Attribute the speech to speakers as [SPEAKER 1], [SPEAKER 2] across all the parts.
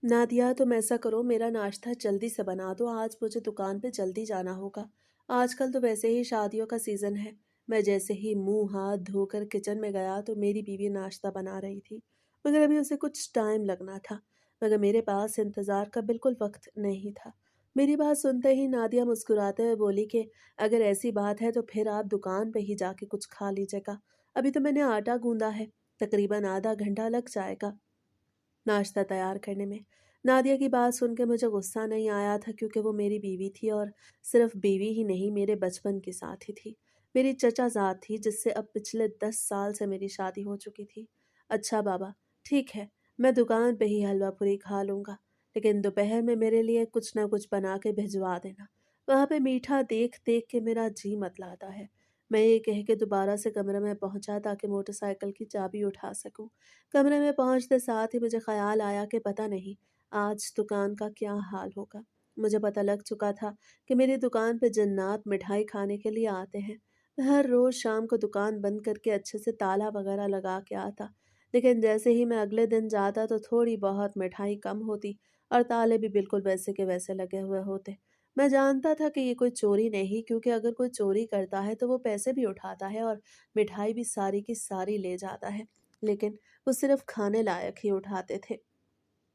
[SPEAKER 1] नादिया, तुम ऐसा करो, मेरा नाश्ता जल्दी से बना दो। आज मुझे दुकान पे जल्दी जाना होगा। आजकल तो वैसे ही शादियों का सीज़न है। मैं जैसे ही मुंह हाथ धोकर किचन में गया तो मेरी बीवी नाश्ता बना रही थी, मगर अभी उसे कुछ टाइम लगना था। मगर मेरे पास इंतज़ार का बिल्कुल वक्त नहीं था। मेरी बात सुनते ही नादिया मुस्कुराते हुए बोली कि अगर ऐसी बात है तो फिर आप दुकान पे ही जाके कुछ खा लीजिएगा। अभी तो मैंने आटा गूंदा है, तकरीबन आधा घंटा लग जाएगा नाश्ता तैयार करने में। नादिया की बात सुन के मुझे गुस्सा नहीं आया था, क्योंकि वो मेरी बीवी थी, और सिर्फ बीवी ही नहीं, मेरे बचपन की साथी थी। मेरी चचाज़ाद थी, जिससे अब पिछले 10 साल से मेरी शादी हो चुकी थी। अच्छा बाबा, ठीक है, मैं दुकान पे ही हलवा पूरी खा लूँगा, लेकिन दोपहर में मेरे लिए कुछ ना कुछ बना के भिजवा देना। वहाँ पे मीठा देख-देख के मेरा जी मतलाता है। मैं ये कह के दोबारा से कमरे में पहुँचा ताकि मोटरसाइकिल की चाबी उठा सकूँ। कमरे में पहुंचते साथ ही मुझे ख्याल आया कि पता नहीं आज दुकान का क्या हाल होगा। मुझे पता लग चुका था कि मेरी दुकान पे जन्नात मिठाई खाने के लिए आते हैं। मैं हर रोज शाम को दुकान बंद करके अच्छे से ताला वगैरह लगा के आता, लेकिन जैसे ही मैं अगले दिन जाता तो थोड़ी बहुत मिठाई कम होती और ताले भी बिल्कुल वैसे के वैसे लगे हुए होते। मैं जानता था कि ये कोई चोरी नहीं, क्योंकि अगर कोई चोरी करता है तो वो पैसे भी उठाता है और मिठाई भी सारी की सारी ले जाता है, लेकिन वो सिर्फ खाने लायक ही उठाते थे।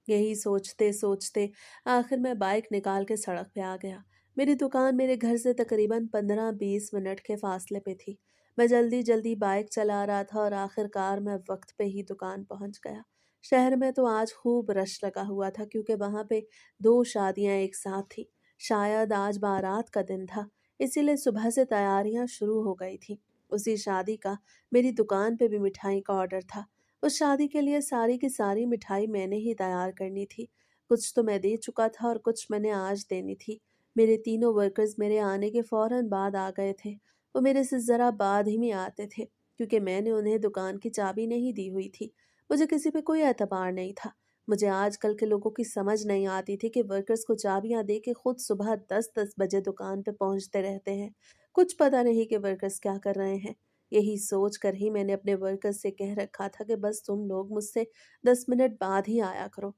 [SPEAKER 1] यही सोचते सोचते आखिर मैं बाइक निकाल के सड़क पे आ गया। मेरी दुकान मेरे घर से तकरीबन 15-20 मिनट के फासले पे थी। मैं जल्दी जल्दी बाइक चला रहा था और आखिरकार मैं वक्त पे ही दुकान पहुंच गया। शहर में तो आज खूब रश लगा हुआ था, क्योंकि वहां पे 2 शादियां एक साथ थी। शायद आज बारात का दिन था, इसीलिए सुबह से तैयारियां शुरू हो गई थी। उसी शादी का मेरी दुकान पे भी मिठाई का ऑर्डर था। उस शादी के लिए सारी की सारी मिठाई मैंने ही तैयार करनी थी। कुछ तो मैं दे चुका था और कुछ मैंने आज देनी थी। मेरे तीनों वर्कर्स मेरे आने के फौरन बाद आ गए थे। वो मेरे से ज़रा बाद ही में आते थे, क्योंकि मैंने उन्हें दुकान की चाबी नहीं दी हुई थी। मुझे किसी पे कोई एतबार नहीं था। मुझे आजकल के लोगों की समझ नहीं आती थी कि वर्कर्स को चाबियां दे के खुद सुबह 10-10 बजे दुकान पे पहुंचते रहते हैं। कुछ पता नहीं कि वर्कर्स क्या कर रहे हैं। यही सोच कर ही मैंने अपने वर्कर्स से कह रखा था कि बस तुम लोग मुझसे 10 मिनट बाद ही आया करो,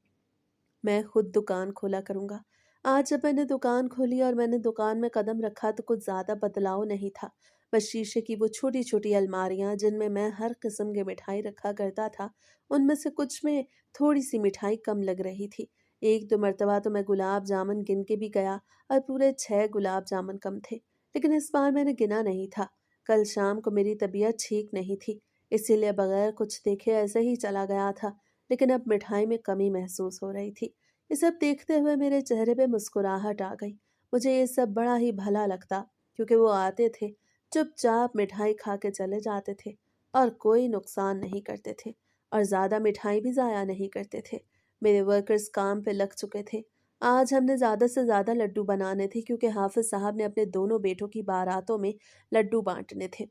[SPEAKER 1] मैं खुद दुकान खोला करूंगा। आज जब मैंने दुकान खोली और मैंने दुकान में कदम रखा तो कुछ ज्यादा बदलाव नहीं था। बस शीशे की वो छोटी छोटी अलमारियां जिनमें मैं हर किस्म की मिठाई रखा करता था, उनमें से कुछ में थोड़ी सी मिठाई कम लग रही थी। एक दो मर्तबा तो मैं गुलाब जामुन गिन के भी गया और पूरे 6 गुलाब जामुन कम थे, लेकिन इस बार मैंने गिना नहीं था। कल शाम को मेरी तबीयत ठीक नहीं थी, इसीलिए बगैर कुछ देखे ऐसे ही चला गया था, लेकिन अब मिठाई में कमी महसूस हो रही थी। ये सब देखते हुए मेरे चेहरे पे मुस्कुराहट आ गई। मुझे ये सब बड़ा ही भला लगता, क्योंकि वो आते थे, चुपचाप मिठाई खा के चले जाते थे और कोई नुकसान नहीं करते थे, और ज़्यादा मिठाई भी ज़ाया नहीं करते थे। मेरे वर्कर्स काम पे लग चुके थे। आज हमने ज़्यादा से ज़्यादा लड्डू बनाने थे, क्योंकि हाफिज साहब ने अपने दोनों बेटों की बारातों में लड्डू बांटने थे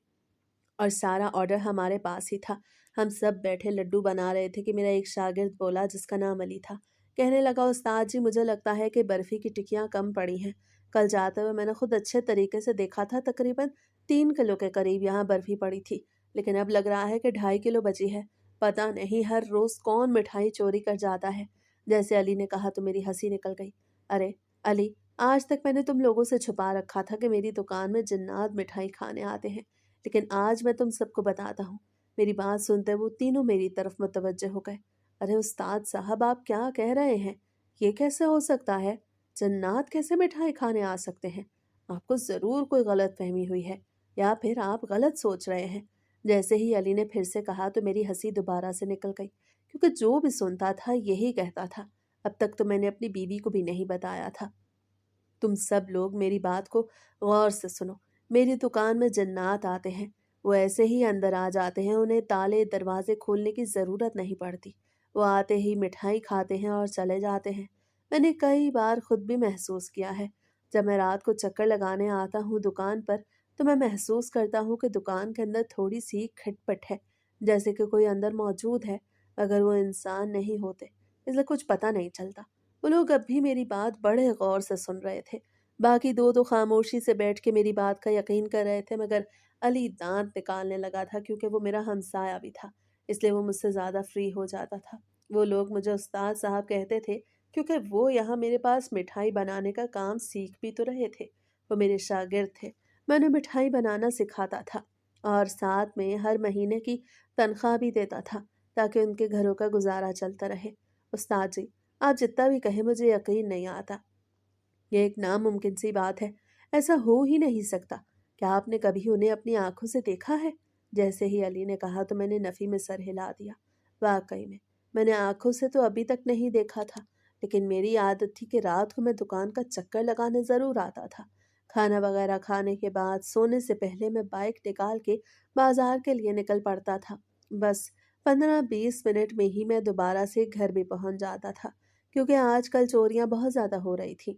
[SPEAKER 1] और सारा ऑर्डर हमारे पास ही था। हम सब बैठे लड्डू बना रहे थे कि मेरा एक शागिर्द बोला, जिसका नाम अली था। कहने लगा, उस्ताद जी, मुझे लगता है कि बर्फी की टिकियां कम पड़ी हैं। कल जाते हुए मैंने खुद अच्छे तरीके से देखा था, तकरीबन 3 किलो के करीब यहाँ बर्फी पड़ी थी, लेकिन अब लग रहा है कि 2.5 किलो बची है। पता नहीं हर रोज कौन मिठाई चोरी कर जाता है। जैसे अली ने कहा तो मेरी हंसी निकल गई। अरे अली, आज तक मैंने तुम लोगों से छुपा रखा था कि मेरी दुकान में जिन्नात मिठाई खाने आते हैं, लेकिन आज मैं तुम सबको बताता हूँ। मेरी बात सुनते वो तीनों मेरी तरफ मुतवज्जे हो गए। अरे उस्ताद साहब, आप क्या कह रहे हैं? ये कैसे हो सकता है? जन्नात कैसे मिठाई खाने आ सकते हैं? आपको जरूर कोई गलत फहमी हुई है, या फिर आप गलत सोच रहे हैं। जैसे ही अली ने फिर से कहा तो मेरी हंसी दोबारा से निकल गई, क्योंकि जो भी सुनता था यही कहता था। अब तक तो मैंने अपनी बीवी को भी नहीं बताया था। तुम सब लोग मेरी बात को गौर से सुनो। मेरी दुकान में जन्नात आते हैं, वो ऐसे ही अंदर आ जाते हैं, उन्हें ताले दरवाजे खोलने की ज़रूरत नहीं पड़ती। वो आते ही मिठाई खाते हैं और चले जाते हैं। मैंने कई बार खुद भी महसूस किया है। जब मैं रात को चक्कर लगाने आता हूँ दुकान पर, तो मैं महसूस करता हूँ कि दुकान के अंदर थोड़ी सी खटपट है, जैसे कि कोई अंदर मौजूद है, अगर वो इंसान नहीं होते। इसलिए कुछ पता नहीं चलता। वो लोग अब भी मेरी बात बड़े गौर से सुन रहे थे। बाकी दो तो खामोशी से बैठ के मेरी बात का यकीन कर रहे थे, मगर अली दांत निकालने लगा था, क्योंकि वो मेरा हमसाया भी था, इसलिए वो मुझसे ज़्यादा फ्री हो जाता था। वो लोग मुझे उस्ताद साहब कहते थे, क्योंकि वो यहाँ मेरे पास मिठाई बनाने का काम सीख भी तो रहे थे। वो मेरे शागिर्द थे। मैं उन्हें मिठाई बनाना सिखाता था और साथ में हर महीने की तनख्वाह भी देता था ताकि उनके घरों का गुजारा चलता रहे। उस्ताद जी, आप जितना भी कहें मुझे यकीन नहीं आता। ये एक नामुमकिन सी बात है। ऐसा हो ही नहीं सकता। क्या आपने कभी उन्हें अपनी आँखों से देखा है? जैसे ही अली ने कहा तो मैंने नफ़ी में सर हिला दिया। वाक़ई में, मैंने आँखों से तो अभी तक नहीं देखा था, लेकिन मेरी आदत थी कि रात को मैं दुकान का चक्कर लगाने ज़रूर आता था। खाना वग़ैरह खाने के बाद सोने से पहले मैं बाइक निकाल के बाज़ार के लिए निकल पड़ता था। बस 15-20 मिनट में ही मैं दोबारा से घर भी पहुँच जाता था, क्योंकि आजकल चोरियाँ बहुत ज़्यादा हो रही थीं।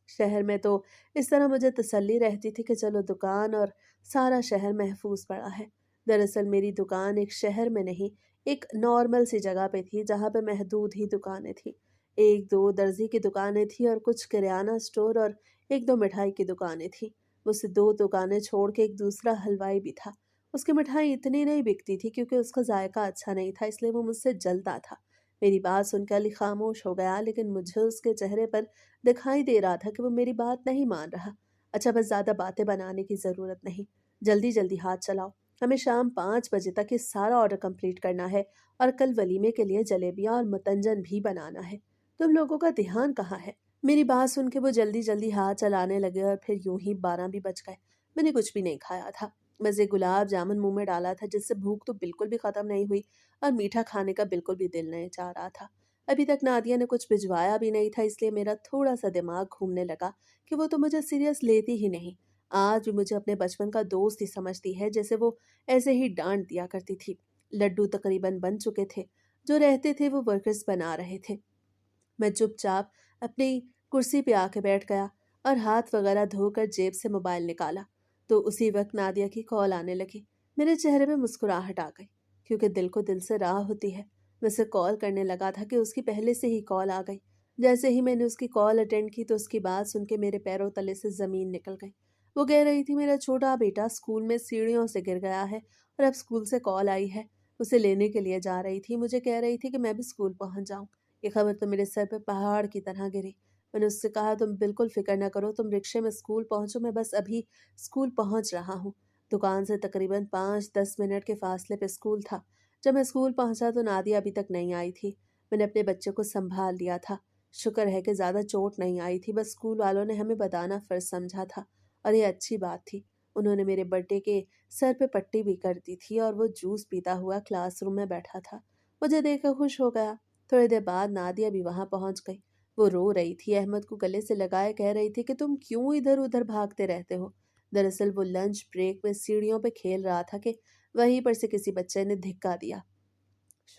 [SPEAKER 1] शहर में तो इस तरह मुझे तसल्ली रहती थी कि चलो दुकान और सारा शहर महफूज पड़ा है। दरअसल मेरी दुकान एक शहर में नहीं, एक नॉर्मल सी जगह पे थी जहाँ पे महदूद ही दुकानें थी। एक दो दर्जी की दुकानें थी और कुछ किराना स्टोर और एक दो मिठाई की दुकानें थी। मुझसे दो दुकानें छोड़ के एक दूसरा हलवाई भी था। उसकी मिठाई इतनी नहीं बिकती थी क्योंकि उसका जायका अच्छा नहीं था, इसलिए वो मुझसे जलता था। मेरी बात सुनकर अली खामोश हो गया, लेकिन मुझे उसके चेहरे पर दिखाई दे रहा था कि वो मेरी बात नहीं मान रहा। अच्छा, बस ज़्यादा बातें बनाने की ज़रूरत नहीं। जल्दी-जल्दी हाथ चलाओ। हमें शाम 5 बजे तक ये सारा ऑर्डर कंप्लीट करना है और कल वलीमे के लिए जलेबियाँ और मतंजन भी बनाना है। तुम लोगों का ध्यान कहाँ है? मेरी बात सुन के वो जल्दी-जल्दी हाथ चलाने लगे और फिर यूं ही 12 भी बज गए। मैंने कुछ भी नहीं खाया था। बस एक गुलाब जामुन मुँह में डाला था जिससे भूख तो बिल्कुल भी ख़त्म नहीं हुई और मीठा खाने का बिल्कुल भी दिल नहीं चाह रहा था। अभी तक नादिया ने कुछ भिजवाया भी नहीं था, इसलिए मेरा थोड़ा-सा दिमाग घूमने लगा कि वो तो मुझे सीरियस लेती ही नहीं। आज भी मुझे अपने बचपन का दोस्त ही समझती है, जैसे वो ऐसे ही डाँट दिया करती थी। लड्डू तकरीबन बन चुके थे, जो रहते थे वो वर्कर्स बना रहे थे। मैं चुपचाप अपनी कुर्सी पे आके बैठ गया और हाथ वगैरह धोकर जेब से मोबाइल निकाला। तो उसी वक्त नादिया की कॉल आने लगी। मेरे चेहरे पे मुस्कुराहट आ गई, क्योंकि दिल को दिल से राह होती है। मैं उसे कॉल करने लगा था कि उसकी पहले से ही कॉल आ गई। जैसे ही मैंने उसकी कॉल अटेंड की तो उसकी बात सुन के मेरे पैरों तले से ज़मीन निकल गई। वो कह रही थी मेरा छोटा बेटा स्कूल में सीढ़ियों से गिर गया है और अब स्कूल से कॉल आई है। उसे लेने के लिए जा रही थी। मुझे कह रही थी कि मैं भी स्कूल पहुंच जाऊं। ये खबर तो मेरे सर पे पहाड़ की तरह गिरी। मैंने उससे कहा, तुम बिल्कुल फ़िक्र ना करो, तुम रिक्शे में स्कूल पहुँचो, मैं बस अभी स्कूल पहुँच रहा हूँ। दुकान से तकरीबन 5-10 मिनट के फ़ासले पे स्कूल था। जब मैं स्कूल पहुँचा तो नादिया अभी तक नहीं आई थी। मैंने अपने बच्चे को सँभाल लिया था। शुक्र है कि ज़्यादा चोट नहीं आई थी, बस स्कूल वालों ने हमें बताना फ़र्ज़ समझा था और ये अच्छी बात थी। उन्होंने मेरे बर्थडे के सर पे पट्टी भी कर दी थी और वो जूस पीता हुआ क्लासरूम में बैठा था। मुझे देखकर खुश हो गया। थोड़ी देर बाद नादिया भी वहां पहुंच गई। वो रो रही थी, अहमद को गले से लगाए कह रही थी कि तुम क्यों इधर उधर भागते रहते हो। दरअसल वो लंच ब्रेक में सीढ़ियों पे खेल रहा था कि वहीं पर से किसी बच्चे ने धिक्का दिया।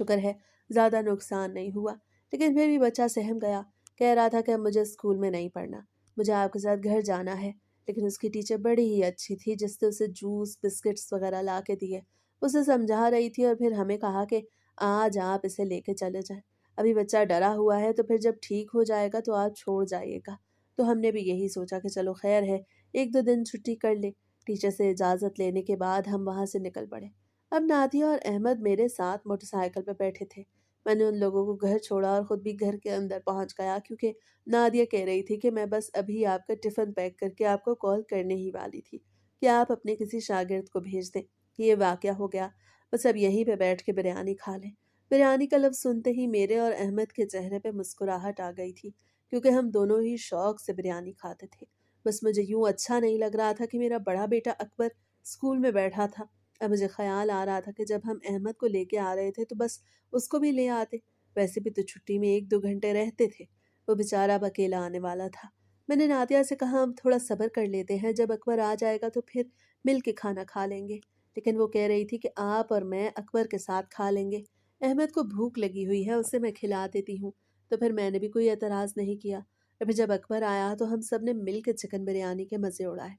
[SPEAKER 1] शुक्र है ज्यादा नुकसान नहीं हुआ, लेकिन फिर भी बच्चा सहम गया। कह रहा था कि अब मुझे स्कूल में नहीं पढ़ना, मुझे आपके साथ घर जाना है। लेकिन उसकी टीचर बड़ी ही अच्छी थी, जिसने उसे जूस बिस्किट्स वगैरह ला के दिए। उसे समझा रही थी और फिर हमें कहा कि आज आप इसे लेके चले जाएं। अभी बच्चा डरा हुआ है, तो फिर जब ठीक हो जाएगा तो आप छोड़ जाइएगा। तो हमने भी यही सोचा कि चलो खैर है, एक दो दिन छुट्टी कर ले। टीचर से इजाज़त लेने के बाद हम वहाँ से निकल पड़े। अब नादिया और अहमद मेरे साथ मोटरसाइकिल पर बैठे थे। मैंने उन लोगों को घर छोड़ा और खुद भी घर के अंदर पहुंच गया, क्योंकि नादिया कह रही थी कि मैं बस अभी आपका टिफ़िन पैक करके आपको कॉल करने ही वाली थी कि आप अपने किसी शागिर्द को भेज दें। ये वाक़या हो गया। बस अब यहीं पे बैठ के बिरयानी खा लें। बिरयानी का लफ्ज़ सुनते ही मेरे और अहमद के चेहरे पे मुस्कुराहट आ गई थी, क्योंकि हम दोनों ही शौक से बिरयानी खाते थे। बस मुझे यूं अच्छा नहीं लग रहा था कि मेरा बड़ा बेटा अकबर स्कूल में बैठा था। अब मुझे ख़्याल आ रहा था कि जब हम अहमद को लेके आ रहे थे तो बस उसको भी ले आते। वैसे भी तो छुट्टी में 1-2 घंटे रहते थे। वो बेचारा अब अकेला आने वाला था। मैंने नादिया से कहा, हम थोड़ा सब्र कर लेते हैं, जब अकबर आ जाएगा तो फिर मिल के खाना खा लेंगे। लेकिन वो कह रही थी कि आप और मैं अकबर के साथ खा लेंगे। अहमद को भूख लगी हुई है, उसे मैं खिला देती हूँ। तो फिर मैंने भी कोई एतराज़ नहीं किया। और फिर जब अकबर आया तो हम सब ने मिल के चिकन बिरयानी के मज़े उड़ाए।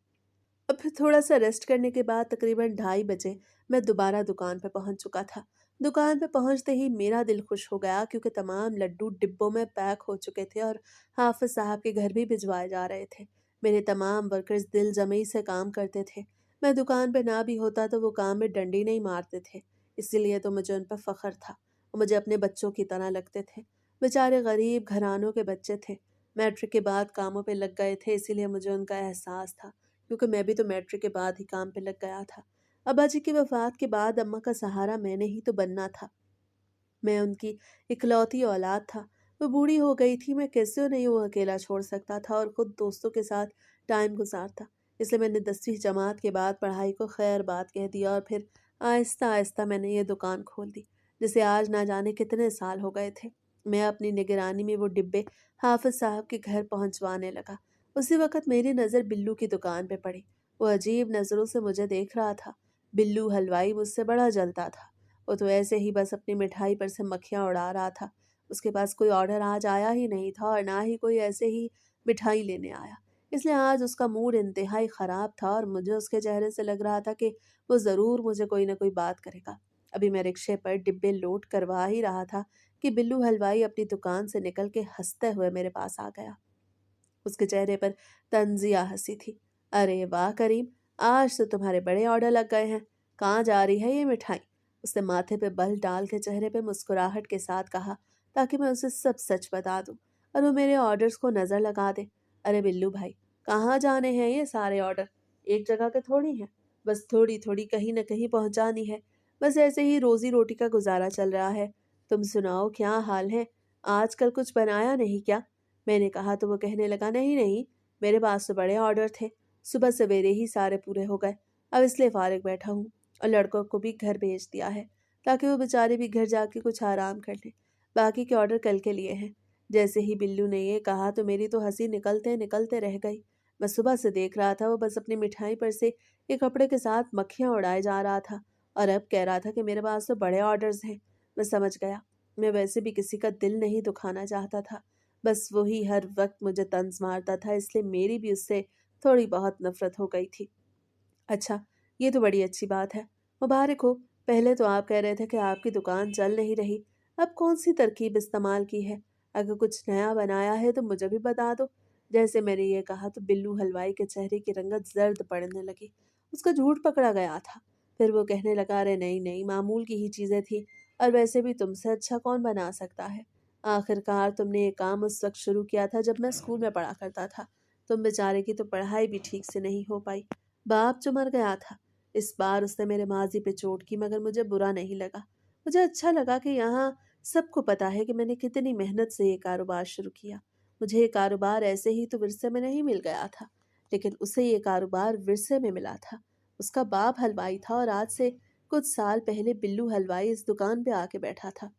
[SPEAKER 1] और फिर थोड़ा-सा रेस्ट करने के बाद तकरीबन ढाई बजे मैं दोबारा दुकान पे पहुंच चुका था। दुकान पे पहुंचते ही मेरा दिल खुश हो गया, क्योंकि तमाम लड्डू डिब्बों में पैक हो चुके थे और हाफ़िज़ साहब के घर भी भिजवाए जा रहे थे। मेरे तमाम वर्कर्स दिल जमई से काम करते थे। मैं दुकान पे ना भी होता तो वो काम में डंडी नहीं मारते थे। इसीलिए तो मुझे उन पर फ़ख्र था। वो मुझे अपने बच्चों की तरह लगते थे। बेचारे गरीब घरानों के बच्चे थे। मैट्रिक के बाद कामों पे लग गए थे, इसीलिए मुझे उनका एहसास था, क्योंकि मैं भी तो मैट्रिक के बाद ही काम पे लग गया था। अब्बा जी की वफ़ात के बाद अम्मा का सहारा मैंने ही तो बनना था। मैं उनकी इकलौती औलाद था। वो बूढ़ी हो गई थी, मैं कैसे उन्हें यूँ अकेला छोड़ सकता था और खुद दोस्तों के साथ टाइम गुज़ारता। इसलिए मैंने 10वीं जमात के बाद पढ़ाई को खैर बात कह दिया और फिर आहिस्ता-आहिस्ता मैंने ये दुकान खोल दी, जिसे आज ना जाने कितने साल हो गए थे। मैं अपनी निगरानी में वो डिब्बे हाफ़िज़ साहब के घर पहुँचवाने लगा। उसी वक़्त मेरी नज़र बिल्लू की दुकान पे पड़ी। वो अजीब नज़रों से मुझे देख रहा था। बिल्लू हलवाई मुझसे बड़ा जलता था। वो तो ऐसे ही बस अपनी मिठाई पर से मक्खियाँ उड़ा रहा था। उसके पास कोई ऑर्डर आज आया ही नहीं था और ना ही कोई ऐसे ही मिठाई लेने आया। इसलिए आज उसका मूड इंतहाई ख़राब था और मुझे उसके चेहरे से लग रहा था कि वो ज़रूर मुझे कोई न कोई बात करेगा। अभी मैं रिक्शे पर डिब्बे लोड करवा ही रहा था कि बिल्लू हलवाई अपनी दुकान से निकल के हँसते हुए मेरे पास आ गया। उसके चेहरे पर तंजिया हंसी थी। अरे वाह करीम, आज तो तुम्हारे बड़े ऑर्डर लग गए हैं। कहाँ जा रही है ये मिठाई? उसने माथे पे बल डाल के चेहरे पे मुस्कुराहट के साथ कहा, ताकि मैं उसे सब सच बता दूं और वो मेरे ऑर्डर्स को नजर लगा दे। अरे बिल्लू भाई, कहाँ जाने हैं ये सारे ऑर्डर? एक जगह के थोड़ी हैं। बस थोड़ी थोड़ी कहीं न कहीं पहुंचानी है। बस ऐसे ही रोजी रोटी का गुजारा चल रहा है। तुम सुनाओ, क्या हाल है? आजकल कुछ बनाया नहीं क्या? मैंने कहा तो वो कहने लगा, नहीं नहीं, मेरे पास तो बड़े ऑर्डर थे। सुबह सवेरे ही सारे पूरे हो गए। अब इसलिए फारिग बैठा हूँ और लड़कों को भी घर भेज दिया है, ताकि वो बेचारे भी घर जाके कुछ आराम कर लें। बाकी के ऑर्डर कल के लिए हैं। जैसे ही बिल्लू ने ये कहा तो मेरी तो हंसी निकलते निकलते रह गई। मैं सुबह से देख रहा था वो बस अपनी मिठाई पर से एक कपड़े के साथ मक्खियां उड़ाए जा रहा था और अब कह रहा था कि मेरे पास तो बड़े ऑर्डर्स हैं। मैं समझ गया। मैं वैसे भी किसी का दिल नहीं दुखाना चाहता था। बस वही हर वक्त मुझे तंज मारता था, इसलिए मेरी भी उससे थोड़ी बहुत नफरत हो गई थी। अच्छा, ये तो बड़ी अच्छी बात है। मुबारक हो। पहले तो आप कह रहे थे कि आपकी दुकान चल नहीं रही। अब कौन सी तरकीब इस्तेमाल की है? अगर कुछ नया बनाया है तो मुझे भी बता दो। जैसे मैंने ये कहा तो बिल्लू हलवाई के चेहरे की रंगत जर्द पड़ने लगी। उसका झूठ पकड़ा गया था। फिर वो कहने लगा, अरे नहीं नहीं, मामूल की ही चीजें थी और वैसे भी तुमसे अच्छा कौन बना सकता है? आखिरकार तुमने ये काम उस वक्त शुरू किया था जब मैं स्कूल में पढ़ा करता था। तुम बेचारे की तो पढ़ाई भी ठीक से नहीं हो पाई। बाप जो मर गया था। इस बार उसने मेरे माजी पे चोट की, मगर मुझे बुरा नहीं लगा। मुझे अच्छा लगा कि यहाँ सबको पता है कि मैंने कितनी मेहनत से ये कारोबार शुरू किया। मुझे ये कारोबार ऐसे ही तो विरसे में नहीं मिल गया था, लेकिन उसे ये कारोबार विरसे में मिला था। उसका बाप हलवाई था और आज से कुछ साल पहले बिल्लू हलवाई इस दुकान पे आके बैठा था,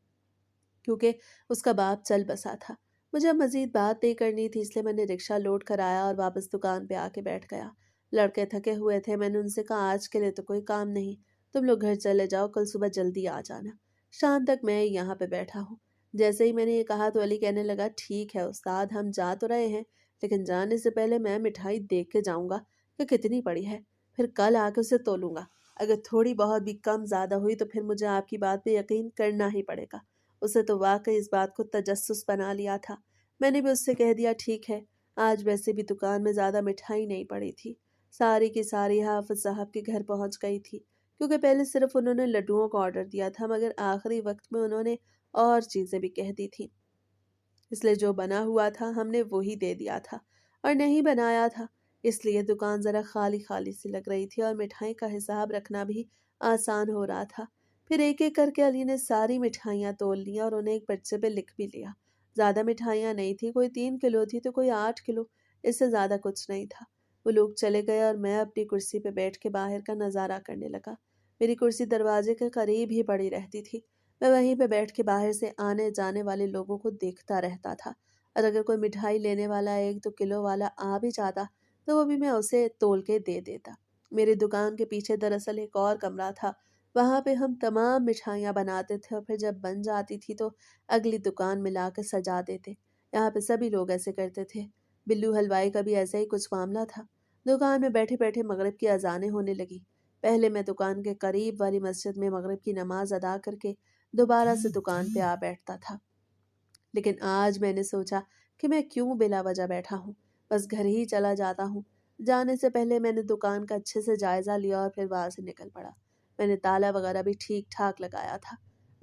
[SPEAKER 1] क्योंकि उसका बाप चल बसा था। मुझे अब मज़ीद बात नहीं करनी थी, इसलिए मैंने रिक्शा लोड कराया और वापस दुकान पे आके बैठ गया। लड़के थके हुए थे। मैंने उनसे कहा, आज के लिए तो कोई काम नहीं, तुम लोग घर चले जाओ, कल सुबह जल्दी आ जाना। शाम तक मैं यहाँ पे बैठा हूँ। जैसे ही मैंने ये कहा तो अली कहने लगा, ठीक है उस्ताद, हम जा तो रहे हैं, लेकिन जाने से पहले मैं मिठाई देख के जाऊँगा कि कितनी पड़ी है। फिर कल आके उसे तोलूँगा। अगर थोड़ी बहुत भी कम ज़्यादा हुई तो फिर मुझे आपकी बात पे यकीन करना ही पड़ेगा। उसे तो वाकई इस बात को तजस्सुस बना लिया था। मैंने भी उससे कह दिया, ठीक है। आज वैसे भी दुकान में ज़्यादा मिठाई नहीं पड़ी थी। सारी की सारी हाफ़िज़ साहब के घर पहुंच गई थी, क्योंकि पहले सिर्फ उन्होंने लड्डुओं का ऑर्डर दिया था, मगर आखिरी वक्त में उन्होंने और चीज़ें भी कह दी थी। इसलिए जो बना हुआ था हमने वो ही दे दिया था और नहीं बनाया था। इसलिए दुकान ज़रा खाली खाली सी लग रही थी और मिठाई का हिसाब रखना भी आसान हो रहा था। फिर एक एक करके अली ने सारी मिठाइयाँ तोल ली और उन्हें एक पर्चे पे लिख भी लिया। ज़्यादा मिठाइयाँ नहीं थी, कोई 3 किलो थी तो कोई 8 किलो, इससे ज़्यादा कुछ नहीं था। वो लोग चले गए और मैं अपनी कुर्सी पे बैठ के बाहर का नज़ारा करने लगा। मेरी कुर्सी दरवाजे के करीब ही पड़ी रहती थी। मैं वहीं पे बैठ के बाहर से आने जाने वाले लोगों को देखता रहता था और अगर कोई मिठाई लेने वाला 1-2 किलो वाला आ भी जाता तो वो भी मैं उसे तोल के दे देता। मेरी दुकान के पीछे दरअसल एक और कमरा था। वहाँ पे हम तमाम मिठाइयाँ बनाते थे और फिर जब बन जाती थी तो अगली दुकान में ला के सजा देते। यहाँ पे सभी लोग ऐसे करते थे। बिल्लू हलवाई का भी ऐसा ही कुछ मामला था। दुकान में बैठे बैठे मगरिब की अजानें होने लगी। पहले मैं दुकान के करीब वाली मस्जिद में मगरिब की नमाज अदा करके दोबारा से दुकान पे आ बैठता था। लेकिन आज मैंने सोचा कि मैं क्यों बिला वजह बैठा हूँ, बस घर ही चला जाता हूँ। जाने से पहले मैंने दुकान का अच्छे से जायजा लिया और फिर वहां से निकल पड़ा। मैंने ताला वगैरह भी ठीक ठाक लगाया था।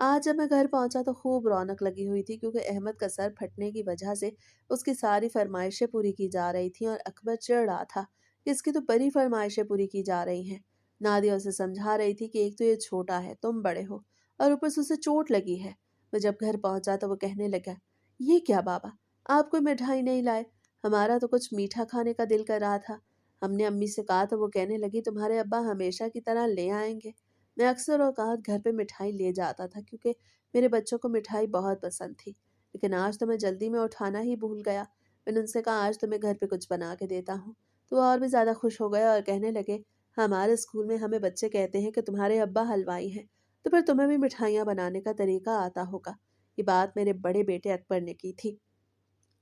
[SPEAKER 1] आज जब मैं घर पहुंचा तो खूब रौनक लगी हुई थी, क्योंकि अहमद का सर फटने की वजह से उसकी सारी फरमाइशें पूरी की जा रही थी और अकबर चिढ़ रहा था कि इसकी तो बड़ी फरमाइशें पूरी की जा रही हैं। नादिया उसे समझा रही थी कि एक तो ये छोटा है, तुम बड़े हो, और ऊपर से उसे चोट लगी है। वो जब घर पहुंचा तो वो कहने लगा, ये क्या बाबा, आप कोई मिठाई नहीं लाए? हमारा तो कुछ मीठा खाने का दिल कर रहा था। हमने अम्मी से कहा तो वो कहने लगी, तुम्हारे अब्बा हमेशा की तरह ले आएंगे। मैं अक्सर औकात घर पे मिठाई ले जाता था, क्योंकि मेरे बच्चों को मिठाई बहुत पसंद थी। लेकिन आज तो मैं जल्दी में उठाना ही भूल गया। मैंने उनसे कहा, आज तुम्हें घर पे कुछ बना के देता हूँ। तो वो और भी ज़्यादा खुश हो गए और कहने लगे, हमारे स्कूल में हमें बच्चे कहते हैं कि तुम्हारे अब्बा हलवाई हैं, तो फिर तुम्हें भी मिठाइयाँ बनाने का तरीका आता होगा। ये बात मेरे बड़े बेटे अकबर ने की थी,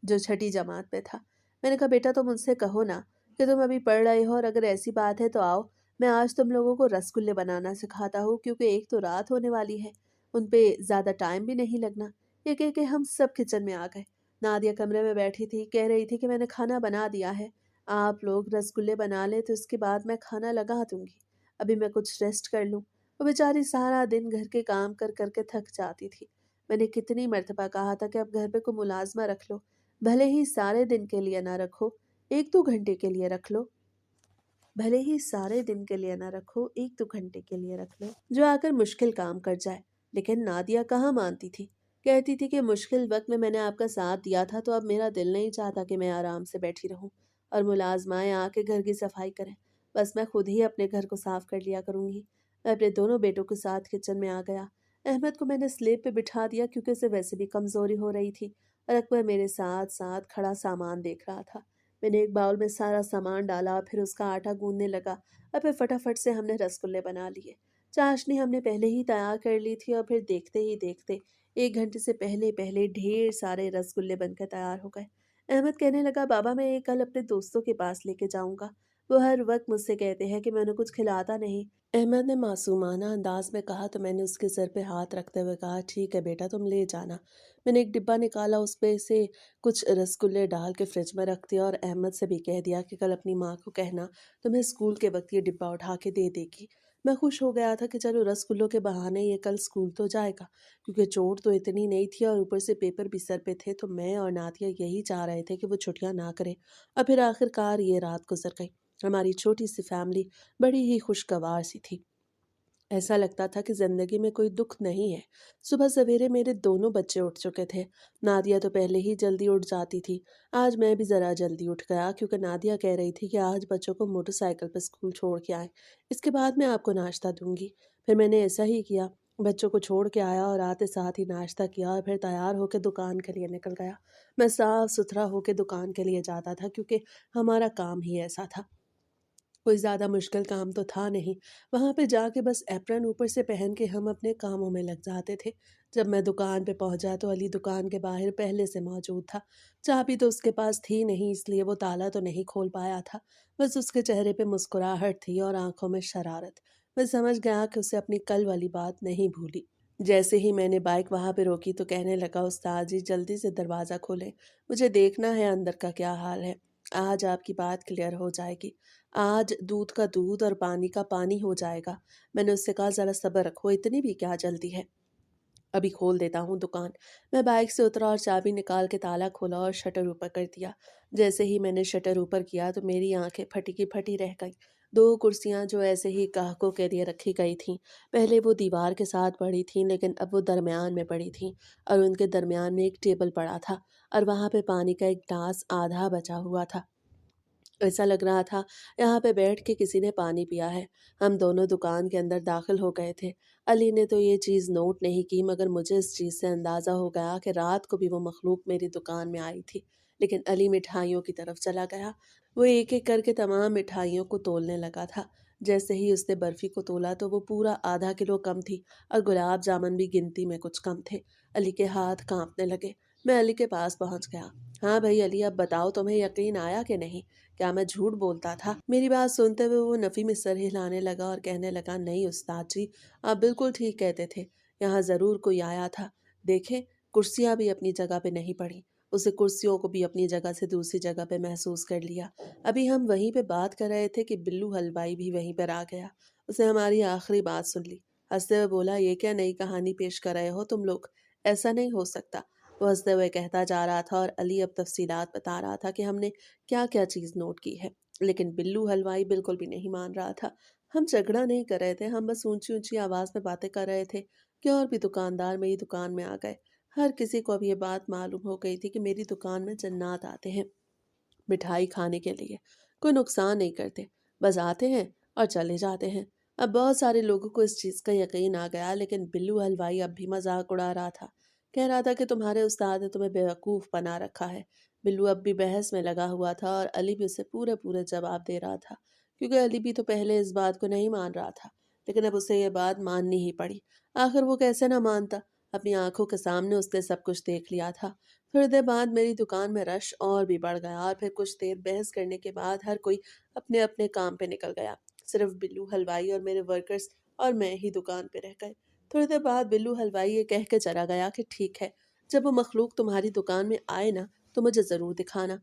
[SPEAKER 1] जो छठी जमात में था। मैंने कहा, बेटा तुम उनसे कहो ना कि तुम अभी पढ़ रहे हो, और अगर ऐसी बात है तो आओ, मैं आज तुम लोगों को रसगुल्ले बनाना सिखाता हूँ, क्योंकि एक तो रात होने वाली है, उन पे ज़्यादा टाइम भी नहीं लगना। ये कह के हम सब किचन में आ गए। नादिया कमरे में बैठी थी, कह रही थी कि मैंने खाना बना दिया है, आप लोग रसगुल्ले बना लें तो इसके बाद मैं खाना लगा दूंगी। अभी मैं कुछ रेस्ट कर लूँ। वो बेचारी सारा दिन घर के काम कर करके थक जाती थी। मैंने कितनी मर्तबा कहा था कि अब घर पे को मुलाजमा रख लो, भले ही सारे दिन के लिए ना रखो, 1-2 घंटे के लिए रख लो। भले ही सारे दिन के लिए ना रखो, 1-2 घंटे के लिए रख लो, जो आकर मुश्किल काम कर जाए। लेकिन नादिया कहाँ मानती थी। कहती थी कि मुश्किल वक्त में मैंने आपका साथ दिया था, तो अब मेरा दिल नहीं चाहता कि मैं आराम से बैठी रहूं और मुलाजमाएं आके घर की सफाई करें। बस मैं खुद ही अपने घर को साफ कर लिया करूंगी। मैं अपने दोनों बेटों के साथ किचन में आ गया। अहमद को मैंने स्लेब पे बिठा दिया, क्योंकि उसे वैसे भी कमजोरी हो रही थी, और अकबर मेरे साथ साथ खड़ा सामान देख रहा था। मैंने एक बाउल में सारा सामान डाला, फिर उसका आटा गूंदने लगा, और फिर फटाफट से हमने रसगुल्ले बना लिए। चाशनी हमने पहले ही तैयार कर ली थी, और फिर देखते ही देखते 1 घंटे से पहले पहले ढेर सारे रसगुल्ले बनकर तैयार हो गए। अहमद कहने लगा, बाबा मैं ये कल अपने दोस्तों के पास लेके जाऊंगा। वो हर वक्त मुझसे कहते हैं कि मैं उन्हें कुछ खिलाता नहीं। अहमद ने मासूमाना अंदाज में कहा, तो मैंने उसके सर पे हाथ रखते हुए कहा, ठीक है बेटा, तुम ले जाना। मैंने एक डिब्बा निकाला, उस पे से कुछ रसगुल्ले डाल के फ्रिज में रख दिया, और अहमद से भी कह दिया कि कल अपनी माँ को कहना तुम्हें स्कूल के वक्त ये डिब्बा उठा के दे देगी। मैं खुश हो गया था कि चलो रसगुल्लों के बहाने ये कल स्कूल तो जाएगा, क्योंकि चोट तो इतनी नहीं थी और ऊपर से पेपर भी सर पे थे। तो मैं और नादिया यही चाह रहे थे कि वो छुट्टियां ना करे, और फिर आखिरकार ये रात गुजर गई। हमारी छोटी सी फैमिली बड़ी ही खुशगवार सी थी। ऐसा लगता था कि जिंदगी में कोई दुख नहीं है। सुबह सवेरे मेरे दोनों बच्चे उठ चुके थे। नादिया तो पहले ही जल्दी उठ जाती थी। आज मैं भी जरा जल्दी उठ गया, क्योंकि नादिया कह रही थी कि आज बच्चों को मोटरसाइकिल पर स्कूल छोड़ के आए, इसके बाद मैं आपको नाश्ता दूंगी। फिर मैंने ऐसा ही किया, बच्चों को छोड़ के आया और आते साथ ही नाश्ता किया, और फिर तैयार होकर दुकान के लिए निकल गया। मैं साफ सुथरा होकर दुकान के लिए जाता था, क्योंकि हमारा काम ही ऐसा था। कोई ज़्यादा मुश्किल काम तो था नहीं। वहाँ पे जाके बस एप्रन ऊपर से पहन के हम अपने कामों में लग जाते थे। जब मैं दुकान पे पहुँचा तो अली दुकान के बाहर पहले से मौजूद था। चाबी तो उसके पास थी नहीं, इसलिए वो ताला तो नहीं खोल पाया था। बस उसके चेहरे पे मुस्कुराहट थी और आँखों में शरारत। मैं समझ गया कि उसे अपनी कल वाली बात नहीं भूली। जैसे ही मैंने बाइक वहाँ पे रोकी तो कहने लगा, उस्ताद जी जल्दी से दरवाज़ा खोलें, मुझे देखना है अंदर का क्या हाल है। आज आपकी बात क्लियर हो जाएगी। आज दूध का दूध और पानी का पानी हो जाएगा। मैंने उससे कहा, ज़रा सब्र रखो, इतनी भी क्या जल्दी है, अभी खोल देता हूँ दुकान। मैं बाइक से उतरा और चाबी निकाल के ताला खोला और शटर ऊपर कर दिया। जैसे ही मैंने शटर ऊपर किया तो मेरी आंखें फटी की फटी रह गईं। 2 कुर्सियां जो ऐसे ही ग्राहकों के लिए रखी गई थीं, पहले वो दीवार के साथ पड़ी थीं, लेकिन अब वो दरमियान में पड़ी थीं, और उनके दरमियान में एक टेबल पड़ा था, और वहाँ पे पानी का एक ग्लास आधा बचा हुआ था। ऐसा लग रहा था यहाँ पे बैठ के किसी ने पानी पिया है। हम दोनों दुकान के अंदर दाखिल हो गए थे। अली ने तो ये चीज़ नोट नहीं की, मगर मुझे इस चीज़ से अंदाज़ा हो गया कि रात को भी वो मखलूक मेरी दुकान में आई थी। लेकिन अली मिठाइयों की तरफ चला गया। वो एक एक करके तमाम मिठाइयों को तोलने लगा था। जैसे ही उसने बर्फ़ी को तोला तो वो पूरा आधा किलो कम थी, और गुलाब जामुन भी गिनती में कुछ कम थे। अली के हाथ कांपने लगे। मैं अली के पास पहुंच गया। हाँ भाई अली, अब बताओ, तुम्हें यकीन आया कि नहीं? क्या मैं झूठ बोलता था? मेरी बात सुनते हुए वो नफ़ी में सर हिलाने लगा और कहने लगा, नहीं उस्ताद जी, आप बिल्कुल ठीक कहते थे। यहाँ ज़रूर कोई आया था। देखें, कुर्सियाँ भी अपनी जगह पे नहीं पड़ी। उसे कुर्सियों को भी अपनी जगह से दूसरी जगह पे महसूस कर लिया। अभी हम वहीं पे बात कर रहे थे कि बिल्लू हलवाई भी वहीं पर आ गया। उसने हमारी आखिरी बात सुन ली। हंसते हुए बोला, ये क्या नई कहानी पेश कर रहे हो तुम लोग? ऐसा नहीं हो सकता। वो हंसते हुए कहता जा रहा था और अली अब तफसीलात बता रहा था कि हमने क्या क्या चीज़ नोट की है। लेकिन बिल्लू हलवाई बिल्कुल भी नहीं मान रहा था। हम झगड़ा नहीं कर रहे थे, हम बस ऊंची ऊंची आवाज़ में बातें कर रहे थे कि और भी दुकानदार मेरी दुकान में आ गए। हर किसी को अब ये बात मालूम हो गई थी कि मेरी दुकान में जन्नात आते हैं मिठाई खाने के लिए। कोई नुकसान नहीं करते, बस आते हैं और चले जाते हैं। अब बहुत सारे लोगों को इस चीज़ का यकीन आ गया, लेकिन बिल्लू हलवाई अब भी मजाक उड़ा रहा था। कह रहा था कि तुम्हारे उस्ताद ने तुम्हें बेवकूफ़ बना रखा है। बिल्लू अब भी बहस में लगा हुआ था और अली भी उसे पूरे पूरे जवाब दे रहा था, क्योंकि अली भी तो पहले इस बात को नहीं मान रहा था, लेकिन अब उसे ये बात माननी ही पड़ी। आखिर वो कैसे ना मानता? अपनी आंखों के सामने उसने सब कुछ देख लिया था। थोड़ी देर बाद मेरी दुकान में रश और भी बढ़ गया और फिर कुछ देर बहस करने के बाद हर कोई अपने अपने काम पे निकल गया। सिर्फ बिल्लू हलवाई और मेरे वर्कर्स और मैं ही दुकान पे रह गए। थोड़ी देर बाद बिल्लू हलवाई ये कह के चला गया कि ठीक है, जब वो मखलूक तुम्हारी दुकान में आए ना तो मुझे ज़रूर दिखाना।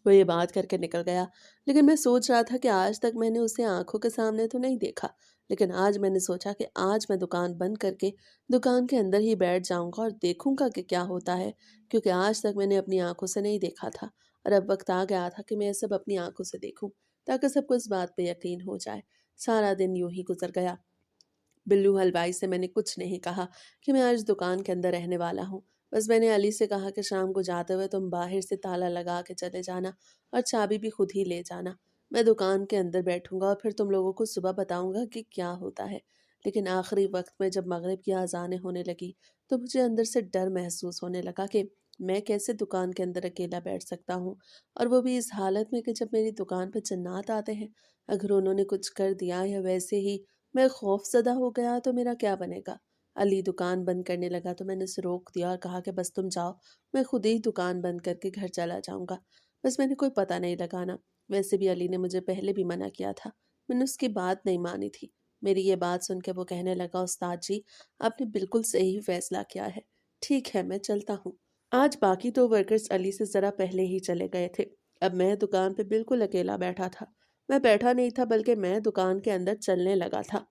[SPEAKER 1] वो ये बात करके निकल गया, लेकिन मैं सोच रहा था कि आज तक मैंने उसे आंखों के सामने तो नहीं देखा, लेकिन आज मैंने सोचा कि आज मैं दुकान बंद करके दुकान के अंदर ही बैठ जाऊंगा और देखूंगा कि क्या होता है, क्योंकि आज तक मैंने अपनी आंखों से नहीं देखा था और अब वक्त आ गया था कि मैं ये सब अपनी आंखों से देखूं, ताकि सबको इस बात पे यकीन हो जाए। सारा दिन यूं ही गुजर गया। बिल्लू हलवाई से मैंने कुछ नहीं कहा कि मैं आज दुकान के अंदर रहने वाला हूँ। बस मैंने अली से कहा कि शाम को जाते हुए तुम बाहर से ताला लगा के चले जाना और चाबी भी खुद ही ले जाना। मैं दुकान के अंदर बैठूंगा और फिर तुम लोगों को सुबह बताऊंगा कि क्या होता है। लेकिन आखिरी वक्त में जब मगरिब की आज़ानें होने लगी तो मुझे अंदर से डर महसूस होने लगा कि मैं कैसे दुकान के अंदर अकेला बैठ सकता हूँ, और वो भी इस हालत में कि जब मेरी दुकान पर जन्नात आते हैं। अगर उन्होंने कुछ कर दिया या वैसे ही मैं खौफज़दा हो गया तो मेरा क्या बनेगा? अली दुकान बंद करने लगा तो मैंने उसे रोक दिया और कहा कि बस तुम जाओ, मैं खुद ही दुकान बंद करके घर चला जाऊंगा। बस मैंने कोई पता नहीं लगाना। वैसे भी अली ने मुझे पहले भी मना किया था, मैंने उसकी बात नहीं मानी थी। मेरी ये बात सुन के वो कहने लगा, उस्ताद जी, आपने बिल्कुल सही फैसला किया है। ठीक है, मैं चलता हूँ। आज बाकी तो वर्कर्स अली से ज़रा पहले ही चले गए थे। अब मैं दुकान पे बिल्कुल अकेला बैठा था। मैं बैठा नहीं था, बल्कि मैं दुकान के अंदर चलने लगा था।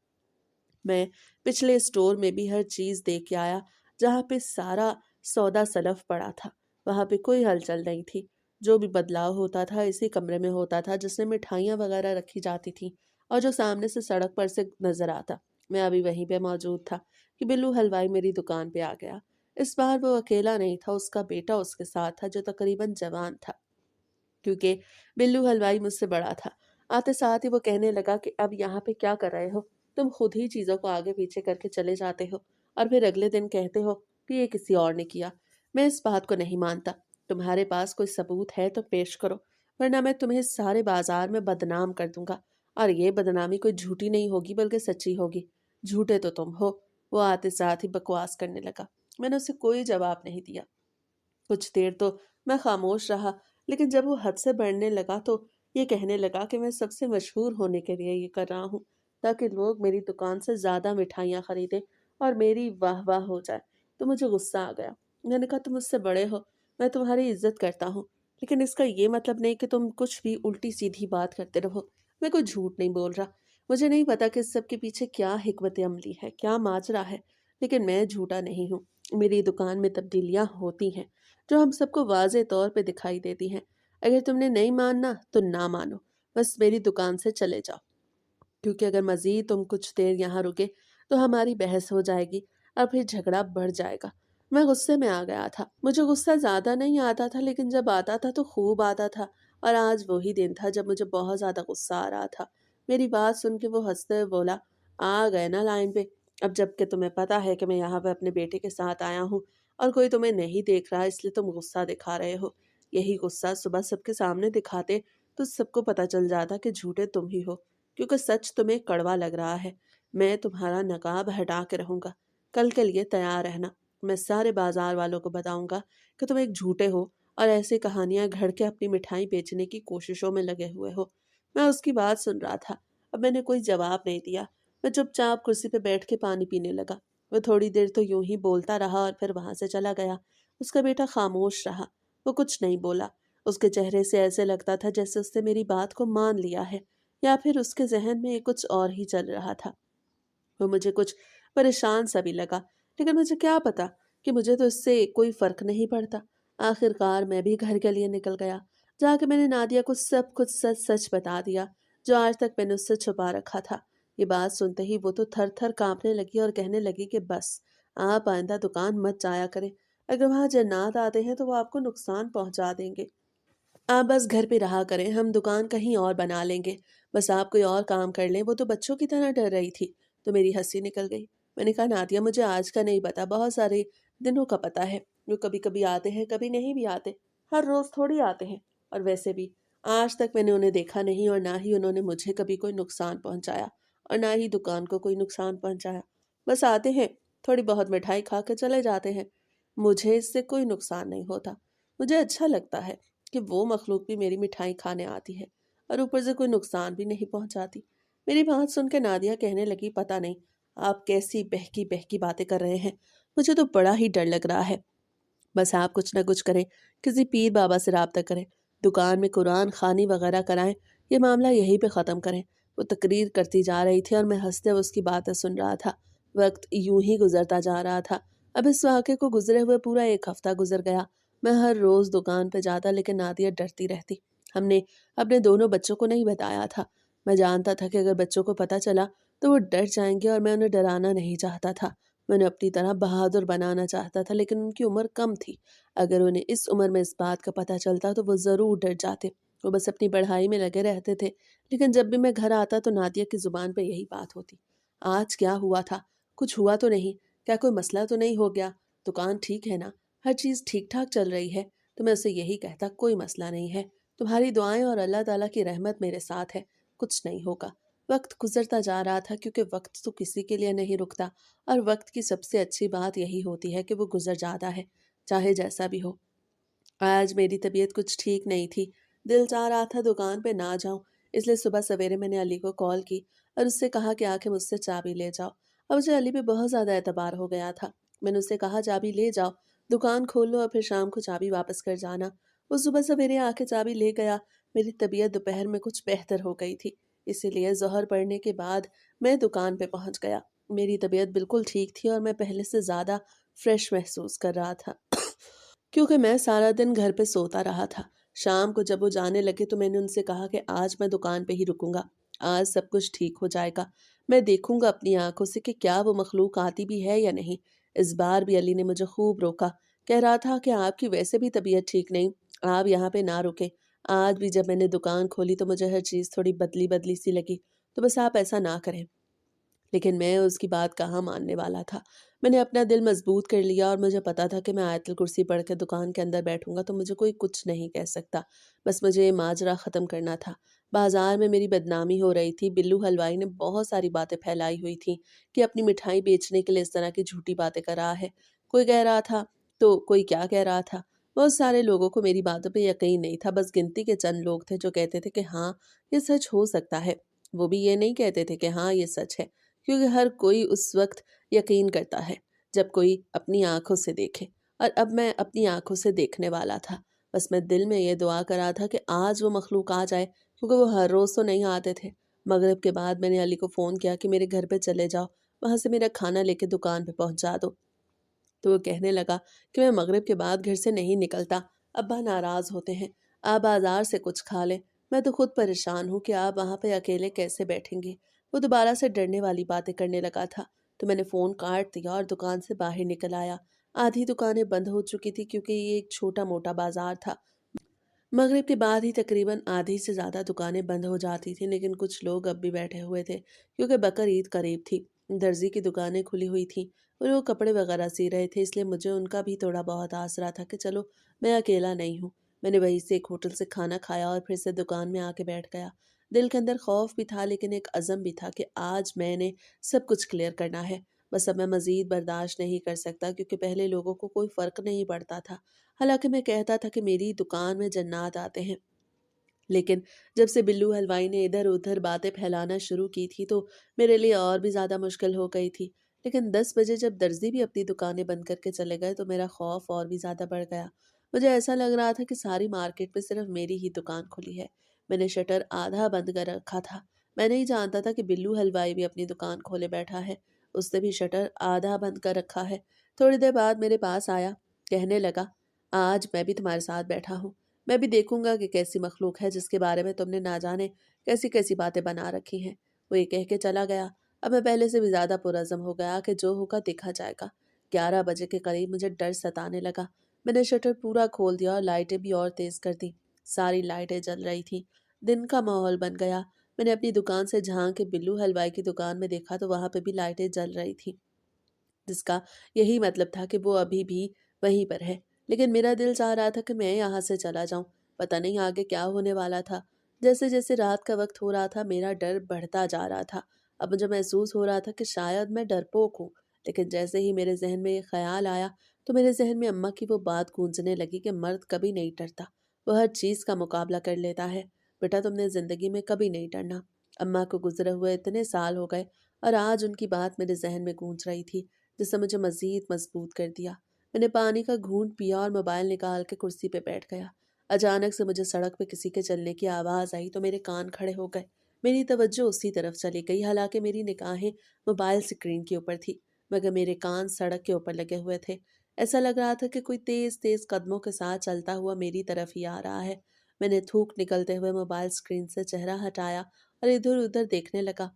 [SPEAKER 1] मैं पिछले स्टोर में भी हर चीज़ देख के आया, जहाँ पे सारा सौदा सलफ पड़ा था। वहाँ पे कोई हलचल नहीं थी। जो भी बदलाव होता था इसी कमरे में होता था, जिसमें मिठाइयाँ वगैरह रखी जाती थीं और जो सामने से सड़क पर से नजर आता। मैं अभी वहीं पे मौजूद था कि बिल्लू हलवाई मेरी दुकान पे आ गया। इस बार वो अकेला नहीं था, उसका बेटा उसके साथ था, जो तकरीबन जवान था, क्योंकि बिल्लू हलवाई मुझसे बड़ा था। आते साथ ही वो कहने लगा कि अब यहाँ पे क्या कर रहे हो? तुम खुद ही चीज़ों को आगे पीछे करके चले जाते हो और फिर अगले दिन कहते हो कि ये किसी और ने किया। मैं इस बात को नहीं मानता। तुम्हारे पास कोई सबूत है तो पेश करो, वरना मैं तुम्हें सारे बाजार में बदनाम कर दूंगा। और ये बदनामी कोई झूठी नहीं होगी, बल्कि सच्ची होगी। झूठे तो तुम हो। वो आते साथ ही बकवास करने लगा। मैंने उसे कोई जवाब नहीं दिया। कुछ देर तो मैं खामोश रहा, लेकिन जब वो हद से बढ़ने लगा तो ये कहने लगा कि मैं सबसे मशहूर होने के लिए ये कर रहा हूँ, ताकि लोग मेरी दुकान से ज़्यादा मिठाइयाँ खरीदें और मेरी वाह वाह हो जाए। तो मुझे गुस्सा आ गया। मैंने कहा, तुम मुझसे बड़े हो, मैं तुम्हारी इज्जत करता हूँ, लेकिन इसका ये मतलब नहीं कि तुम कुछ भी उल्टी सीधी बात करते रहो। मैं कोई झूठ नहीं बोल रहा। मुझे नहीं पता कि इस सब के पीछे क्या हिकमत अमली है, क्या माजरा है, लेकिन मैं झूठा नहीं हूँ। मेरी दुकान में तब्दीलियाँ होती हैं जो हम सबको वाज़े तौर पे दिखाई देती हैं। अगर तुमने नहीं मानना तो ना मानो, बस मेरी दुकान से चले जाओ, क्योंकि अगर मज़ीद तुम कुछ देर यहाँ रुके तो हमारी बहस हो जाएगी और फिर झगड़ा बढ़ जाएगा। मैं गुस्से में आ गया था। मुझे गुस्सा ज़्यादा नहीं आता था, लेकिन जब आता था तो खूब आता था, और आज वही दिन था जब मुझे बहुत ज़्यादा गुस्सा आ रहा था। मेरी बात सुन के वो हंसते हुए बोला, आ गए ना लाइन पे? अब जबकि तुम्हें पता है कि मैं यहाँ पे अपने बेटे के साथ आया हूँ और कोई तुम्हें नहीं देख रहा, इसलिए तुम गुस्सा दिखा रहे हो। यही गुस्सा सुबह सबके सामने दिखाते तो सबको पता चल जाता कि झूठे तुम ही हो, क्योंकि सच तुम्हें कड़वा लग रहा है। मैं तुम्हारा नकाब हटा के रहूंगा। कल के लिए तैयार रहना। मैं सारे बाजार वालों को बताऊंगा कि तुम एक झूठे हो और ऐसी कहानियां घड़ के अपनी मिठाई बेचने की कोशिशों में लगे हुए हो। मैं उसकी बात सुन रहा था। अब मैंने कोई जवाब नहीं दिया। मैं चुपचाप कुर्सी पे बैठ के पानी पीने लगा। वो थोड़ी देर तो यूं ही बोलता रहा और फिर वहां से चला गया। उसका बेटा खामोश रहा। वो कुछ नहीं बोला। उसके चेहरे से ऐसे लगता था जैसे उसने मेरी बात को मान लिया है, या फिर उसके जहन में कुछ और ही चल रहा था। वो मुझे कुछ परेशान सा भी लगा, लेकिन मुझे क्या पता कि मुझे तो इससे कोई फ़र्क नहीं पड़ता। आखिरकार मैं भी घर के लिए निकल गया। जाके मैंने नादिया को सब कुछ सच-सच बता दिया, जो आज तक मैंने उससे छुपा रखा था। ये बात सुनते ही वो तो थर-थर काँपने लगी और कहने लगी कि बस, आप आइंदा दुकान मत जाया करें। अगर वहाँ जन्नात आते हैं तो वो आपको नुकसान पहुँचा देंगे। आप बस घर पे रहा करें, हम दुकान कहीं और बना लेंगे। बस आप कोई और काम कर लें। वो तो बच्चों की तरह डर रही थी, तो मेरी हँसी निकल गई। मैंने कहा, नादिया, मुझे आज का नहीं पता, बहुत सारे दिनों का पता है। वो कभी-कभी आते हैं, कभी नहीं भी आते। हर रोज़ थोड़ी आते हैं। और वैसे भी आज तक मैंने उन्हें देखा नहीं और ना ही उन्होंने मुझे कभी कोई नुकसान पहुँचाया और ना ही दुकान को कोई नुकसान पहुँचाया। बस आते हैं, थोड़ी बहुत मिठाई खा के चले जाते हैं। मुझे इससे कोई नुकसान नहीं होता। मुझे अच्छा लगता है कि वो मखलूक भी मेरी मिठाई खाने आती है और ऊपर से कोई नुकसान भी नहीं पहुंचाती। मेरी बात सुनकर नादिया कहने लगी, पता नहीं आप कैसी बहकी बहकी बातें कर रहे हैं, मुझे तो बड़ा ही डर लग रहा है। बस आप कुछ ना कुछ करें, किसी पीर बाबा से राब्ता करें, दुकान में कुरान खानी वगैरह कराएं, ये मामला यहीं पे ख़त्म करें। वो तकरीर करती जा रही थी और मैं हंसते हुए उसकी बातें सुन रहा था। वक्त यूं ही गुजरता जा रहा था। अब इस वाक़े को गुजरे हुए पूरा एक हफ्ता गुजर गया। मैं हर रोज़ दुकान पे जाता, लेकिन नादिया डरती रहती। हमने अपने दोनों बच्चों को नहीं बताया था। मैं जानता था कि अगर बच्चों को पता चला तो वो डर जाएंगे और मैं उन्हें डराना नहीं चाहता था। मैं उन्हें अपनी तरह बहादुर बनाना चाहता था, लेकिन उनकी उम्र कम थी। अगर उन्हें इस उम्र में इस बात का पता चलता तो वो ज़रूर डर जाते। वो बस अपनी पढ़ाई में लगे रहते थे, लेकिन जब भी मैं घर आता तो नादिया की ज़ुबान पे यही बात होती। आज क्या हुआ था? कुछ हुआ तो नहीं? क्या कोई मसला तो नहीं हो गया? दुकान ठीक है ना? हर चीज़ ठीक-ठाक चल रही है? तो मैं उसे यही कहता, कोई मसला नहीं है। तुम्हारी दुआएं और अल्लाह ताला की रहमत मेरे साथ है। कुछ नहीं होगा। वक्त गुजरता जा रहा था, क्योंकि वक्त तो किसी के लिए नहीं रुकता और वक्त की सबसे अच्छी बात यही होती है कि वो गुजर जाता है, चाहे जैसा भी हो। आज मेरी तबीयत कुछ ठीक नहीं थी। दिल चाह रहा था दुकान पे ना जाऊं, इसलिए सुबह सवेरे मैंने अली को कॉल की और उससे कहा कि आके मुझसे चाबी ले जाओ। अब मुझे अली पे बहुत ज़्यादा एतबार हो गया था। मैंने उससे कहा, चाबी ले जाओ, दुकान खोल लो और फिर शाम को चाबी वापस कर जाना। वो सुबह सवेरे आके चाबी ले गया। मेरी तबीयत दोपहर में कुछ बेहतर हो गई थी, इसीलिए ज़ोहर पड़ने के बाद मैं दुकान पे पहुंच गया। मेरी तबीयत बिल्कुल ठीक थी और मैं पहले से ज़्यादा फ्रेश महसूस कर रहा था। क्योंकि मैं सारा दिन घर पे सोता रहा था। शाम को जब वो जाने लगे तो मैंने उनसे कहा कि आज मैं दुकान पे ही रुकूंगा। आज सब कुछ ठीक हो जाएगा। मैं देखूंगा अपनी आंखों से कि क्या वो मखलूक आती भी है या नहीं। इस बार भी अली ने मुझे खूब रोका। कह रहा था कि आपकी वैसे भी तबीयत ठीक नहीं, आप यहाँ पे ना रुके। आज भी जब मैंने दुकान खोली तो मुझे हर चीज़ थोड़ी बदली बदली सी लगी। तो बस आप ऐसा ना करें। लेकिन मैं उसकी बात कहाँ मानने वाला था। मैंने अपना दिल मजबूत कर लिया और मुझे पता था कि मैं आयतुल कुर्सी पढ़ के दुकान के अंदर बैठूंगा तो मुझे कोई कुछ नहीं कह सकता। बस मुझे ये माजरा ख़त्म करना था। बाजार में मेरी बदनामी हो रही थी। बिल्लू हलवाई ने बहुत सारी बातें फैलाई हुई थी कि अपनी मिठाई बेचने के लिए इस तरह की झूठी बातें कर रहा है। कोई कह रहा था तो कोई क्या कह रहा था। बहुत सारे लोगों को मेरी बातों पर यकीन नहीं था। बस गिनती के चंद लोग थे जो कहते थे कि हाँ, ये सच हो सकता है। वो भी ये नहीं कहते थे कि हाँ, ये सच है, क्योंकि हर कोई उस वक्त यकीन करता है जब कोई अपनी आंखों से देखे। और अब मैं अपनी आंखों से देखने वाला था। बस मैं दिल में ये दुआ कर रहा था कि आज वो मखलूक आ जाए, क्योंकि वो हर रोज़ तो नहीं आते थे। मगरिब के बाद मैंने अली को फ़ोन किया कि मेरे घर पे चले जाओ, वहाँ से मेरा खाना लेके दुकान पे पहुँचा दो। तो वो कहने लगा कि मैं मगरिब के बाद घर से नहीं निकलता, अब्बा नाराज़ होते हैं, आप बाजार से कुछ खा लें। मैं तो खुद परेशान हूँ कि आप वहाँ पे अकेले कैसे बैठेंगे। वो दोबारा से डरने वाली बातें करने लगा था। तो मैंने फ़ोन काट दिया और दुकान से बाहर निकल आया। आधी दुकानें बंद हो चुकी थी, क्योंकि ये एक छोटा मोटा बाजार था। मगरिब के बाद ही तकरीबन आधी से ज़्यादा दुकानें बंद हो जाती थीं, लेकिन कुछ लोग अब भी बैठे हुए थे, क्योंकि बकर ईद करीब थी। दर्जी की दुकानें खुली हुई थीं और वो कपड़े वगैरह सी रहे थे, इसलिए मुझे उनका भी थोड़ा बहुत आसरा था कि चलो, मैं अकेला नहीं हूँ। मैंने वहीं से एक होटल से खाना खाया और फिर से दुकान में आके बैठ गया। दिल के अंदर खौफ भी था, लेकिन एक अज़म भी था कि आज मैंने सब कुछ क्लियर करना है। बस अब मैं मज़ीद बर्दाश्त नहीं कर सकता, क्योंकि पहले लोगों को कोई फ़र्क नहीं पड़ता था। हालांकि मैं कहता था कि मेरी दुकान में जन्नात आते हैं, लेकिन जब से बिल्लू हलवाई ने इधर उधर बातें फैलाना शुरू की थी तो मेरे लिए और भी ज़्यादा मुश्किल हो गई थी। लेकिन 10 बजे जब दर्जी भी अपनी दुकानें बंद करके चले गए तो मेरा खौफ और भी ज़्यादा बढ़ गया। मुझे ऐसा लग रहा था कि सारी मार्केट में सिर्फ मेरी ही दुकान खुली है। मैंने शटर आधा बंद कर रखा था। मैं नहीं जानता था कि बिल्लू हलवाई भी अपनी दुकान खोले बैठा है। उसने भी शटर आधा बंद कर रखा है। थोड़ी देर बाद मेरे पास आया, कहने लगा, आज मैं भी तुम्हारे साथ बैठा हूँ। मैं भी देखूंगा कि कैसी मखलूक है जिसके बारे में तुमने ना जाने कैसी कैसी बातें बना रखी हैं। वो ये कह के चला गया। अब मैं पहले से भी ज्यादा पुरज़म हो गया कि जो होगा देखा जाएगा। 11 बजे के करीब मुझे डर सताने लगा। मैंने शटर पूरा खोल दिया और लाइटें भी और तेज कर दी। सारी लाइटें जल रही थी। दिन का माहौल बन गया। मैंने अपनी दुकान से झांक के बिल्लू हलवाई की दुकान में देखा तो वहां पे भी लाइटें जल रही थी, जिसका यही मतलब था कि वो अभी भी वहीं पर है। लेकिन मेरा दिल चाह रहा था कि मैं यहाँ से चला जाऊं। पता नहीं आगे क्या होने वाला था। जैसे जैसे रात का वक्त हो रहा था मेरा डर बढ़ता जा रहा था। अब मुझे महसूस हो रहा था कि शायद मैं डरपोक हूँ। लेकिन जैसे ही मेरे जहन में ये ख्याल आया तो मेरे जहन में अम्मा की वो बात गूंजने लगी कि मर्द कभी नहीं डरता, वो हर चीज का मुकाबला कर लेता है। बेटा तुमने जिंदगी में कभी नहीं डरना। अम्मा को गुजरे हुए इतने साल हो गए और आज उनकी बात मेरे जहन में गूंज रही थी, जिसने मुझे मजीद मजबूत कर दिया। मैंने पानी का घूंट पिया और मोबाइल निकाल के कुर्सी पे बैठ गया। अचानक से मुझे सड़क पे किसी के चलने की आवाज़ आई तो मेरे कान खड़े हो गए। मेरी तवज्जो उसी तरफ चली गई, हालांकि मेरी निगाहें मोबाइल स्क्रीन के ऊपर थी, मगर मेरे कान सड़क के ऊपर लगे हुए थे। ऐसा लग रहा था कि कोई तेज तेज कदमों के साथ चलता हुआ मेरी तरफ ही आ रहा है। मैंने थूक निकलते हुए मोबाइल स्क्रीन से चेहरा हटाया और इधर उधर देखने लगा,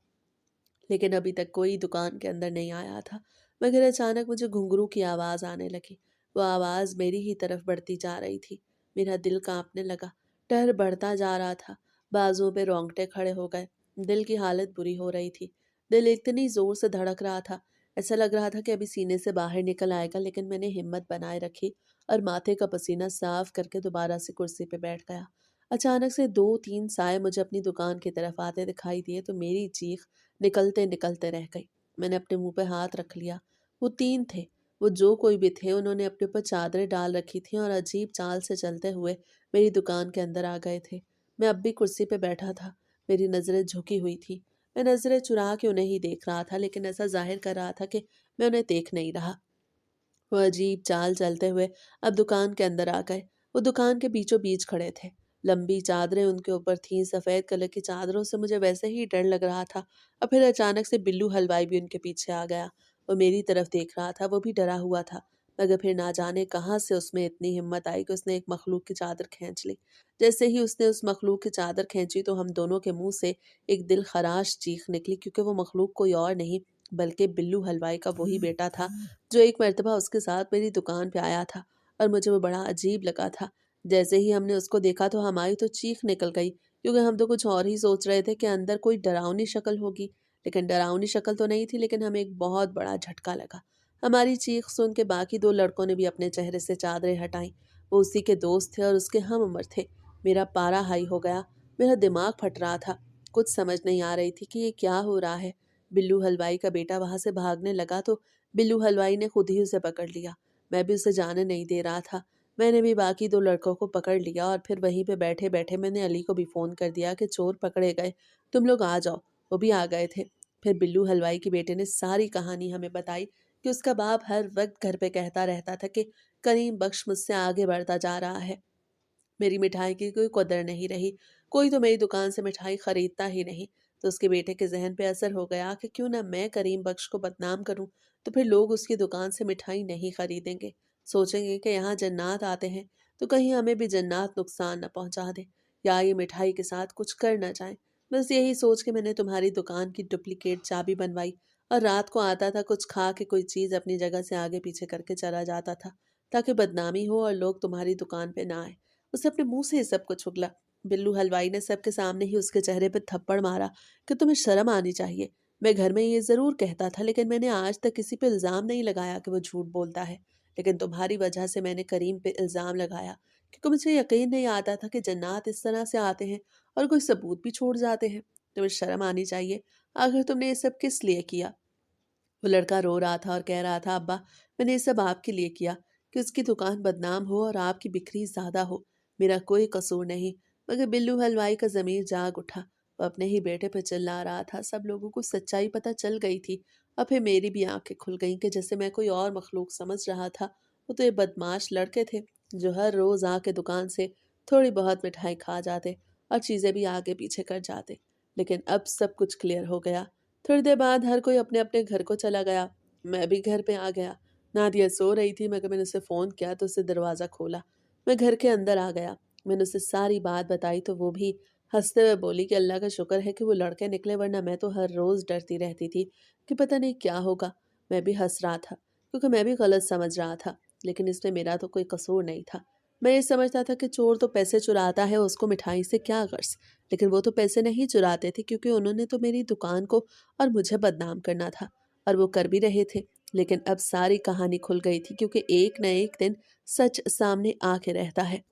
[SPEAKER 1] लेकिन अभी तक कोई दुकान के अंदर नहीं आया था। मगर अचानक मुझे घुंघरू की आवाज़ आने लगी। वो आवाज़ मेरी ही तरफ बढ़ती जा रही थी। मेरा दिल कांपने लगा। डर बढ़ता जा रहा था। बाजुओं पे रोंगटे खड़े हो गए। दिल की हालत बुरी हो रही थी। दिल इतनी जोर से धड़क रहा था, ऐसा लग रहा था कि अभी सीने से बाहर निकल आएगा। लेकिन मैंने हिम्मत बनाए रखी और माथे का पसीना साफ करके दोबारा से कुर्सी पे बैठ गया। अचानक से 2-3 साए मुझे अपनी दुकान की तरफ आते दिखाई दिए तो मेरी चीख निकलते निकलते रह गई। मैंने अपने मुंह पे हाथ रख लिया। वो 3 थे। वो जो कोई भी थे उन्होंने अपने ऊपर चादरें डाल रखी थी और अजीब चाल से चलते हुए मेरी दुकान के अंदर आ गए थे। मैं अब भी कुर्सी पे बैठा था। मेरी नज़रें झुकी हुई थी। मैं नज़रें चुरा के उन्हें ही देख रहा था, लेकिन ऐसा जाहिर कर रहा था कि मैं उन्हें देख नहीं रहा। वो अजीब चाल चलते हुए अब दुकान के अंदर आ गए। वो दुकान के बीचों बीच खड़े थे। लंबी चादरें उनके ऊपर थीं। सफ़ेद कलर की चादरों से मुझे वैसे ही डर लग रहा था। और फिर अचानक से बिल्लू हलवाई भी उनके पीछे आ गया। वो मेरी तरफ देख रहा था। वो भी डरा हुआ था, मगर फिर ना जाने कहाँ से उसमें इतनी हिम्मत आई कि उसने एक मखलूक की चादर खींच ली। जैसे ही उसने उस मखलूक की चादर खींची तो हम दोनों के मुंह से एक दिल खराश चीख निकली, क्योंकि वो मखलूक कोई और नहीं बल्कि बिल्लू हलवाई का वही बेटा था जो एक मर्तबा उसके साथ मेरी दुकान पे आया था। और मुझे वो बड़ा अजीब लगा था। जैसे ही हमने उसको देखा तो हमारी तो चीख निकल गई, क्योंकि हम तो कुछ और ही सोच रहे थे कि अंदर कोई डरावनी शक्ल होगी। लेकिन डरावनी शक्ल तो नहीं थी, लेकिन हमें एक बहुत बड़ा झटका लगा। हमारी चीख सुन के बाकी 2 लड़कों ने भी अपने चेहरे से चादरें हटाई। वो उसी के दोस्त थे और उसके हम उम्र थे। मेरा पारा हाई हो गया। मेरा दिमाग फट रहा था। कुछ समझ नहीं आ रही थी कि ये क्या हो रहा है। बिल्लू हलवाई का बेटा वहां से भागने लगा तो बिल्लू हलवाई ने खुद ही उसे पकड़ लिया। मैं भी उसे जाने नहीं दे रहा था। मैंने भी बाकी 2 लड़कों को पकड़ लिया और फिर वहीं पे बैठे बैठे मैंने अली को भी फ़ोन कर दिया कि चोर पकड़े गए, तुम लोग आ जाओ। वो भी आ गए थे। फिर बिल्लू हलवाई के बेटे ने सारी कहानी हमें बताई कि उसका बाप हर वक्त घर पे कहता रहता था कि करीम बख्श मुझसे आगे बढ़ता जा रहा है। मेरी मिठाई की कोई कदर नहीं रही। कोई तो मेरी दुकान से मिठाई खरीदता ही नहीं। तो उसके बेटे के जहन पे असर हो गया कि क्यों ना मैं करीम बख्श को बदनाम करूं, तो फिर लोग उसकी दुकान से मिठाई नहीं खरीदेंगे। सोचेंगे कि यहाँ जन्नात आते हैं, तो कहीं हमें भी जन्नात नुकसान न पहुंचा दे, या ये मिठाई के साथ कुछ कर न जाए। बस यही सोच के मैंने तुम्हारी दुकान की डुप्लीकेट चाबी बनवाई और रात को आता था, कुछ खा के कोई चीज़ अपनी जगह से आगे पीछे करके चला जाता था, ताकि बदनामी हो और लोग तुम्हारी दुकान पे ना आए। उसने अपने मुंह से ये सब कुछ उगला। बिल्लू हलवाई ने सबके सामने ही उसके चेहरे पर थप्पड़ मारा कि तुम्हें शर्म आनी चाहिए। मैं घर में ये जरूर कहता था, लेकिन मैंने आज तक किसी पे इल्जाम नहीं लगाया कि वो झूठ बोलता है। लेकिन तुम्हारी वजह से मैंने करीम पे इल्जाम लगाया, क्योंकि मुझे यकीन नहीं आता था कि जन्नात इस तरह से आते हैं और कोई सबूत भी छोड़ जाते हैं। तुम्हें शर्म आनी चाहिए। आखिर तुमने ये सब किस लिए किया? वो लड़का रो रहा था और कह रहा था, अब्बा मैंने ये सब आपके लिए किया कि उसकी दुकान बदनाम हो और आपकी बिक्री ज्यादा हो। मेरा कोई कसूर नहीं। मगर बिल्लू हलवाई का जमीर जाग उठा। वो अपने ही बेटे पे चिल्ला रहा था। सब लोगों को सच्चाई पता चल गई थी। अब फिर मेरी भी आंखें खुल गईं कि जैसे मैं कोई और मखलूक समझ रहा था, वो तो ये बदमाश लड़के थे जो हर रोज आके दुकान से थोड़ी बहुत मिठाई खा जाते और चीजें भी आगे पीछे कर जाते। लेकिन अब सब कुछ क्लियर हो गया। थोड़ी देर बाद हर कोई अपने अपने घर को चला गया। मैं भी घर पे आ गया। नादिया सो रही थी, मगर मैंने उसे फ़ोन किया तो उसने दरवाज़ा खोला। मैं घर के अंदर आ गया। मैंने उसे सारी बात बताई तो वो भी हंसते हुए बोली कि अल्लाह का शुक्र है कि वो लड़के निकले, वरना मैं तो हर रोज़ डरती रहती थी कि पता नहीं क्या होगा। मैं भी हंस रहा था क्योंकि मैं भी गलत समझ रहा था, लेकिन इसमें मेरा तो कोई कसूर नहीं था। मैं ये समझता था कि चोर तो पैसे चुराता है, उसको मिठाई से क्या गर्ज। लेकिन वो तो पैसे नहीं चुराते थे, क्योंकि उन्होंने तो मेरी दुकान को और मुझे बदनाम करना था, और वो कर भी रहे थे। लेकिन अब सारी कहानी खुल गई थी, क्योंकि एक न एक दिन सच सामने आके रहता है।